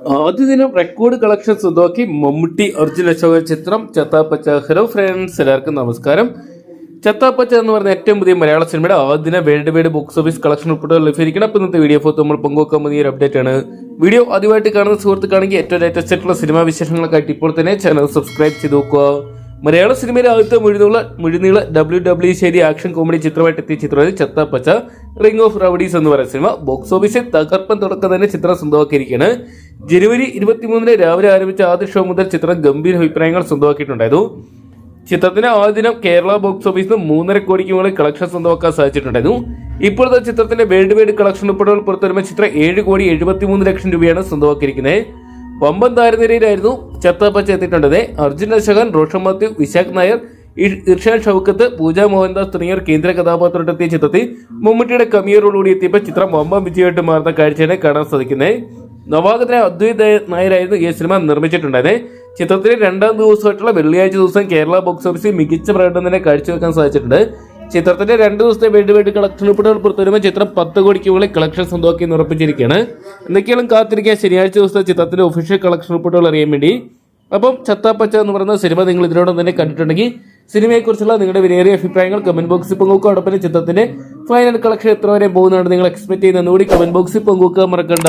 ആദ്യ ദിനം record collection സ്വന്തമാക്കി മമ്മൂട്ടി അർജുൻ അശോകൻ ചിത്രം ചത്താപ്പച്ച. ഹലോ ഫ്രണ്ട്സ്, എല്ലാവർക്കും നമസ്കാരം. ചത്താപ്പച്ച എന്ന് പറഞ്ഞ ഏറ്റവും പുതിയ മലയാള സിനിമയുടെ ആദ്യ ദിന world wide box office collection റിപ്പോർട്ടുകൾ ലഭിച്ചിരിക്കണം. അപ്പോൾ ഇന്നത്തെ വീഡിയോ ഫോട്ടോ നമ്മൾ പങ്കുവെക്കാൻ പുതിയ ഒരു അപ്ഡേറ്റ് ആണ്. വീഡിയോ ആദ്യമായിട്ട് കാണുന്ന സുഹൃത്തുക്കാണെങ്കിൽ ഏറ്റവും ലേറ്റസ്റ്റ് ആയിട്ടുള്ള സിനിമാ വിശേഷങ്ങളൊക്കെ ഇപ്പോൾ തന്നെ ചാനൽ സബ്സ്ക്രൈബ് ചെയ്ത് നോക്കുക. മലയാള സിനിമയിലെ ആദ്യത്തെ മുഴുനീള WWE ശൈലി ആക്ഷൻ കോമഡി ചിത്രമായിട്ട് എത്തിയ ചിത്രമാണ് ചത്താപ്പച്ച. റിംഗ് ഓഫ് റൗഡീസ് എന്ന് പറയുന്ന സിനിമ ബോക്സ് ഓഫീസിൽ തകർപ്പൻ തുടക്കം തന്നെ ചിത്രം സ്വന്തമാക്കിയിരിക്കുകയാണ്. ജനുവരി 23 രാവിലെ ആരംഭിച്ച ആദ്യ ഷോ മുതൽ ചിത്രം ഗംഭീര അഭിപ്രായങ്ങൾ സ്വന്തമാക്കിയിട്ടുണ്ടായിരുന്നു. ചിത്രത്തിന് ആദ്യ ദിനം കേരള ബോക്സ് ഓഫീസിൽ 3.5 കോടിക്ക് മുകളിൽ കളക്ഷൻ സ്വന്തമാക്കാൻ സാധിച്ചിട്ടുണ്ടായിരുന്നു. ഇപ്പോഴത്തെ ചിത്രത്തിന്റെ വേൾഡ് വൈഡ് കളക്ഷൻ റിപ്പോർട്ടുകൾ പുറത്തുവരുമ്പോൾ ചിത്രം 7,73,00,000 രൂപയാണ് സ്വന്തമാക്കിയിരിക്കുന്നത്. വമ്പൻ താരനിരയിലായിരുന്നു ചത്താപ്പച്ച എത്തിയിട്ടുള്ളത്. അർജുൻ അശോകൻ, റോഷൻ മാത്യു, വിശാഖ് നായർ, ഇർഷാൻ ഷൗക്കത്ത്, പൂജ മോഹൻദാസ് തുടങ്ങിയവർ കേന്ദ്ര കഥാപാത്രമായിട്ടെത്തിയ ചിത്രത്തിൽ മമ്മൂട്ടിയുടെ കമിയറോടുകൂടി എത്തിയപ്പോൾ ചിത്രം വമ്പൻ വിജയമായിട്ട് മാറുന്ന കാഴ്ചയാണ് കാണാൻ സാധിക്കുന്നത്. നവാഗതനായ അദ്വൈത് നായരായിരുന്നു ഈ സിനിമ നിർമ്മിച്ചിട്ടുണ്ടായത്. ചിത്രത്തിന്റെ രണ്ടാം ദിവസമായിട്ടുള്ള വെള്ളിയാഴ്ച ദിവസം കേരള ബോക്സ് ഓഫീസിൽ മികച്ച പ്രകടനം തന്നെ കാഴ്ചവെക്കാൻ സാധിച്ചിട്ടുണ്ട്. ചിത്രത്തിന്റെ 2 ദിവസത്തെ വേൾഡ് വൈഡ് കളക്ഷൻ റിപ്പോർട്ടുകൾ പുറത്തുവരുമ്പോൾ ചിത്രം 10 കോടിക്ക് മുകളിൽ കളക്ഷൻ സ്വന്തമാക്കി ഉറപ്പിച്ചിരിക്കുകയാണ്. എന്തൊക്കെയാണ് കാത്തിരിക്കുക ശനിയാഴ്ച ദിവസത്തെ ചിത്രത്തിന്റെ ഒഫീഷ്യൽ കളക്ഷൻ റിപ്പോർട്ടുകൾ അറിയാൻ വേണ്ടി. അപ്പം ചത്താപ്പച്ച എന്ന് പറയുന്ന സിനിമ നിങ്ങൾ ഇതിനോടൊപ്പം തന്നെ കണ്ടിട്ടുണ്ടെങ്കിൽ സിനിമയെക്കുറിച്ചുള്ള നിങ്ങളുടെ വിലയേറിയ അഭിപ്രായങ്ങൾ കമന്റ് ബോക്സിൽ പങ്കുവെക്കുക. അതോടൊപ്പം ചിത്രത്തിന്റെ ഫൈനൽ കളക്ഷൻ എത്ര വരെ പോകുന്നതാണ് നിങ്ങൾ എക്സ്പെക്ട് ചെയ്യുന്നതെന്നുകൂടി കമന്റ് ബോക്സിൽ പങ്കുവെക്കാൻ മറക്കണ്ട.